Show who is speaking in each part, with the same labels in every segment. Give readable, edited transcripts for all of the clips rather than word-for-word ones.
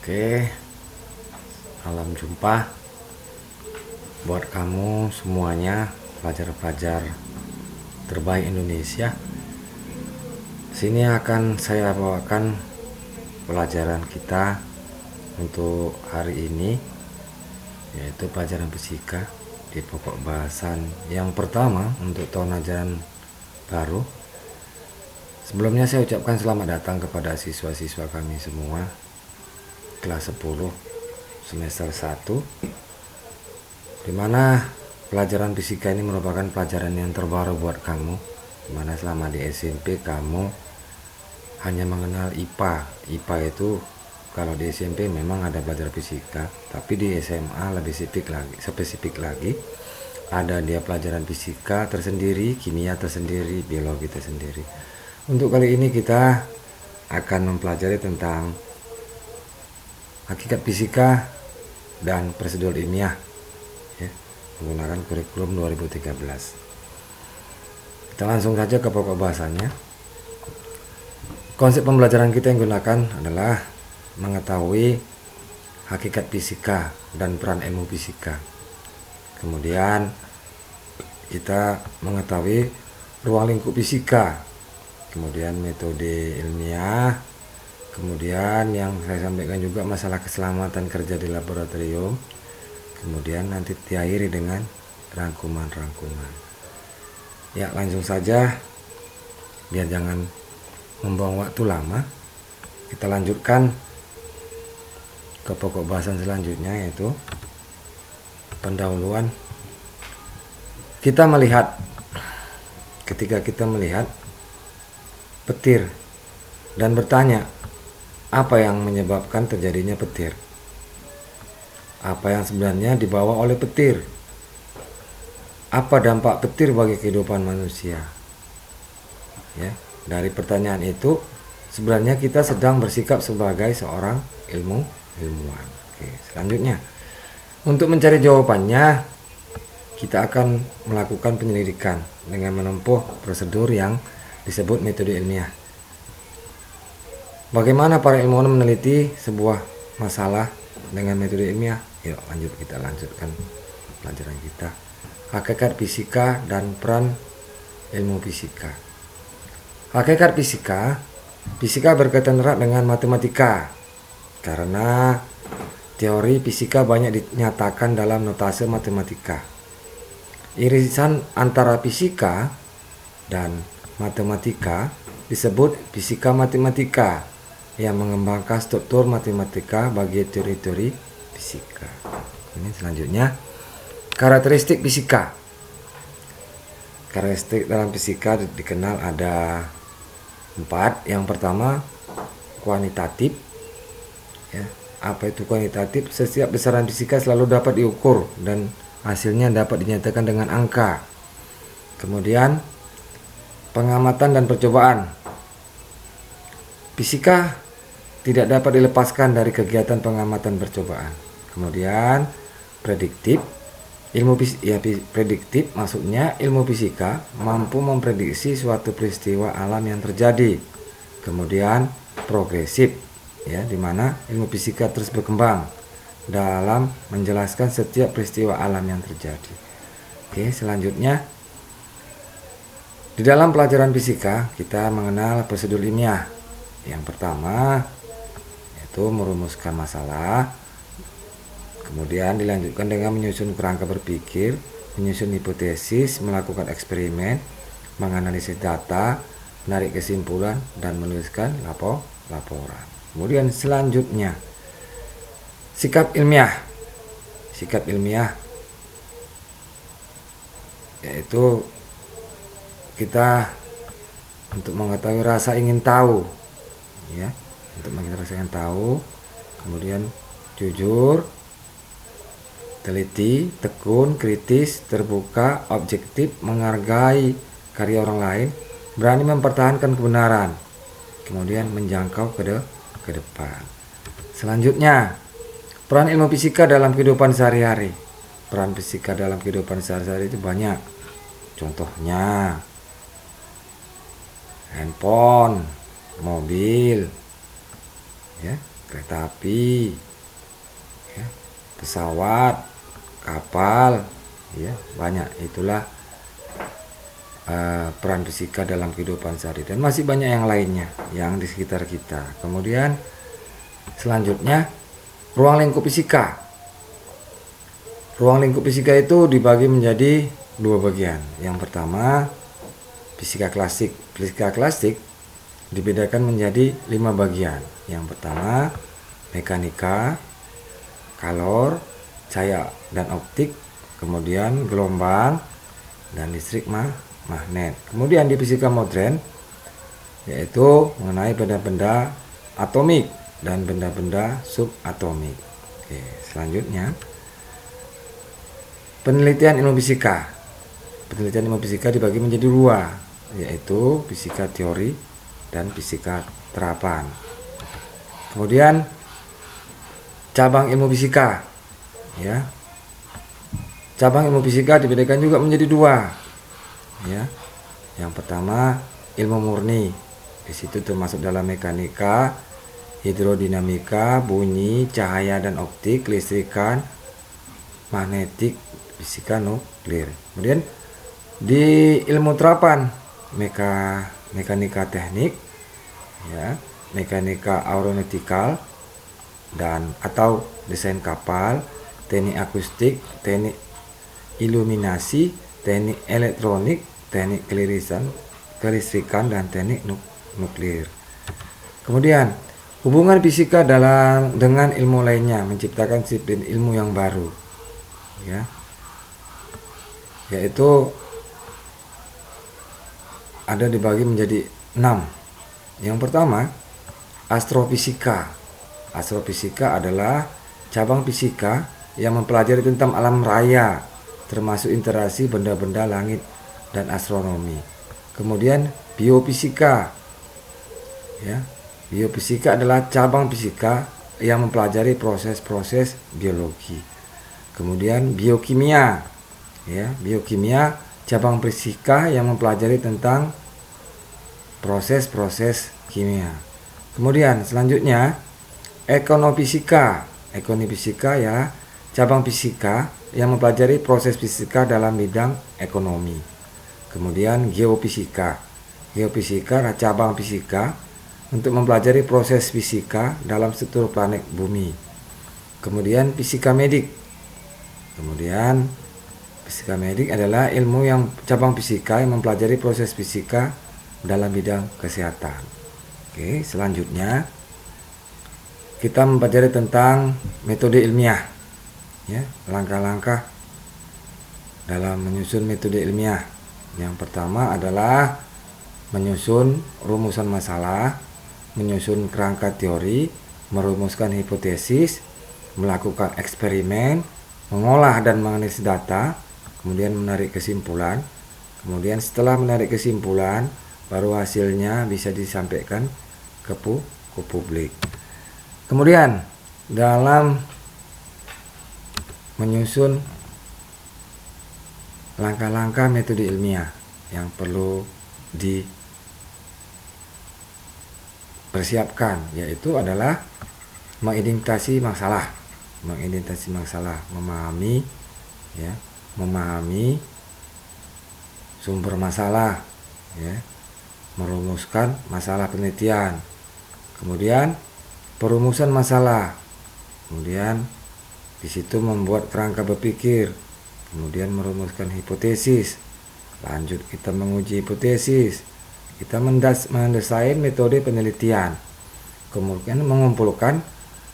Speaker 1: Oke, salam jumpa buat kamu semuanya, pelajar-pelajar terbaik Indonesia. Sini akan saya bawakan pelajaran kita untuk hari ini, yaitu pelajaran fisika di pokok bahasan yang pertama untuk tahun ajaran baru. Sebelumnya saya ucapkan selamat datang kepada siswa-siswa kami semua kelas 10 semester 1, dimana pelajaran fisika ini merupakan pelajaran yang terbaru buat kamu, dimana selama di SMP kamu hanya mengenal IPA. IPA itu kalau di SMP memang ada belajar fisika, tapi di SMA lebih spesifik lagi ada dia pelajaran fisika tersendiri, kimia tersendiri, biologi tersendiri. Untuk kali ini kita akan mempelajari tentang hakikat fisika dan prosedur ilmiah, ya, menggunakan kurikulum 2013. Kita langsung saja ke pokok bahasanya. Konsep pembelajaran kita yang gunakan adalah mengetahui hakikat fisika dan peran ilmu fisika. Kemudian kita mengetahui ruang lingkup fisika, kemudian metode ilmiah, kemudian yang saya sampaikan juga masalah keselamatan kerja di laboratorium, kemudian nanti diakhiri dengan rangkuman-rangkuman. Ya, langsung saja biar jangan membuang waktu lama, kita lanjutkan ke pokok bahasan selanjutnya, yaitu pendahuluan. Ketika kita melihat petir dan bertanya, apa yang menyebabkan terjadinya petir? Apa yang sebenarnya dibawa oleh petir? Apa dampak petir bagi kehidupan manusia? Ya, dari pertanyaan itu sebenarnya kita sedang bersikap sebagai seorang ilmuwan. Oke, selanjutnya untuk mencari jawabannya kita akan melakukan penyelidikan dengan menempuh prosedur yang disebut metode ilmiah. Bagaimana para ilmuwan meneliti sebuah masalah dengan metode ilmiah? Yuk kita lanjutkan pelajaran kita. Hakikat fisika dan peran ilmu fisika. Hakikat fisika, fisika berkaitan erat dengan matematika karena teori fisika banyak dinyatakan dalam notasi matematika. Irisan antara fisika dan matematika disebut fisika matematika yang mengembangkan struktur matematika bagi teori-teori fisika. Ini selanjutnya karakteristik fisika. Karakteristik dalam fisika dikenal ada 4. Yang pertama kuantitatif. Ya, apa itu kuantitatif? Setiap besaran fisika selalu dapat diukur dan hasilnya dapat dinyatakan dengan angka. Kemudian pengamatan dan percobaan. Fisika tidak dapat dilepaskan dari kegiatan pengamatan percobaan. Kemudian prediktif. Prediktif maksudnya ilmu fisika mampu memprediksi suatu peristiwa alam yang terjadi. Kemudian progresif, ya, di mana ilmu fisika terus berkembang dalam menjelaskan setiap peristiwa alam yang terjadi. Oke, selanjutnya di dalam pelajaran fisika kita mengenal prosedur ilmiah. Yang pertama yaitu merumuskan masalah, kemudian dilanjutkan dengan menyusun kerangka berpikir, menyusun hipotesis, melakukan eksperimen, menganalisis data, menarik kesimpulan, dan menuliskan laporan. Kemudian selanjutnya sikap ilmiah. Sikap ilmiah yaitu kita untuk mengetahui rasa ingin tahu, ya, untuk mengetahui rasa ingin tahu, kemudian jujur, teliti, tekun, kritis, terbuka, objektif, menghargai karya orang lain, berani mempertahankan kebenaran, kemudian menjangkau ke depan. Selanjutnya peran ilmu fisika dalam kehidupan sehari-hari. Peran fisika dalam kehidupan sehari-hari itu banyak. Contohnya handphone, mobil, ya, kereta api, ya, pesawat, kapal, ya banyak. Itulah peran fisika dalam kehidupan sehari, dan masih banyak yang lainnya yang di sekitar kita. Kemudian selanjutnya ruang lingkup fisika. Ruang lingkup fisika itu dibagi menjadi dua bagian. Yang pertama fisika klasik. Fisika klasik dibedakan menjadi 5 bagian. Yang pertama mekanika, kalor, cahaya dan optik, kemudian gelombang, dan listrik magnet. Kemudian di fisika modern yaitu mengenai benda-benda atomik dan benda-benda subatomik. Oke, selanjutnya penelitian ilmu fisika. Penelitian ilmu fisika dibagi menjadi 2, yaitu fisika teori dan fisika terapan. Kemudian cabang ilmu fisika, ya. Cabang ilmu fisika dibedakan juga menjadi 2, ya. Yang pertama ilmu murni. Di situ termasuk dalam mekanika, hidrodinamika, bunyi, cahaya dan optik, listrikan, magnetik, fisika nuklir. Kemudian di ilmu terapan mekanika teknik, ya, mekanika aeronautikal dan atau desain kapal, teknik akustik, teknik iluminasi, teknik elektronik, teknik kelistrikan dan teknik nuklir. Kemudian hubungan fisika dengan ilmu lainnya menciptakan disiplin ilmu yang baru, ya, yaitu ada dibagi menjadi 6. Yang pertama astrofisika. Astrofisika adalah cabang fisika yang mempelajari tentang alam raya, termasuk interaksi benda-benda langit dan astronomi. Kemudian biofisika, ya. Biofisika adalah cabang fisika yang mempelajari proses-proses biologi. Kemudian biokimia, ya. Biokimia cabang fisika yang mempelajari tentang proses-proses kimia. Kemudian selanjutnya ekonomifisika. Ekonomifisika, ya, cabang fisika yang mempelajari proses fisika dalam bidang ekonomi. Kemudian geofisika. Geofisika adalah cabang fisika untuk mempelajari proses fisika dalam struktur planet bumi. Kemudian fisika medik. Kemudian fisika medik adalah ilmu yang cabang fisika yang mempelajari proses fisika dalam bidang kesehatan. Oke, selanjutnya kita mempelajari tentang metode ilmiah, ya, langkah-langkah dalam menyusun metode ilmiah. Yang pertama adalah menyusun rumusan masalah, menyusun kerangka teori, merumuskan hipotesis, melakukan eksperimen, mengolah dan menganalisis data, kemudian menarik kesimpulan. Kemudian setelah menarik kesimpulan, baru hasilnya bisa disampaikan ke publik. Kemudian dalam menyusun langkah-langkah metode ilmiah yang perlu dipersiapkan, yaitu adalah mengidentifikasi masalah, memahami, ya, memahami sumber masalah, ya, merumuskan masalah penelitian, kemudian perumusan masalah, kemudian di situ membuat kerangka berpikir, kemudian merumuskan hipotesis, lanjut kita menguji hipotesis, kita mendesain metode penelitian, kemudian mengumpulkan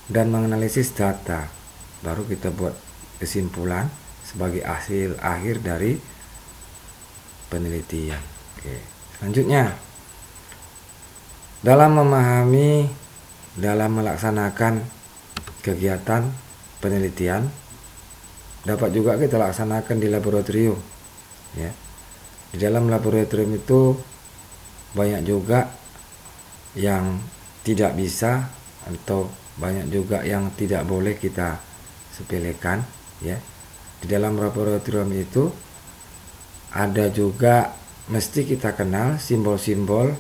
Speaker 1: dan menganalisis data, baru kita buat kesimpulan sebagai hasil akhir dari penelitian. Oke, selanjutnya dalam memahami, dalam melaksanakan kegiatan penelitian dapat juga kita laksanakan di laboratorium, ya. Di dalam laboratorium itu banyak juga yang tidak bisa atau banyak juga yang tidak boleh kita sepelekan, ya. Di dalam laboratorium itu ada juga mesti kita kenal simbol-simbol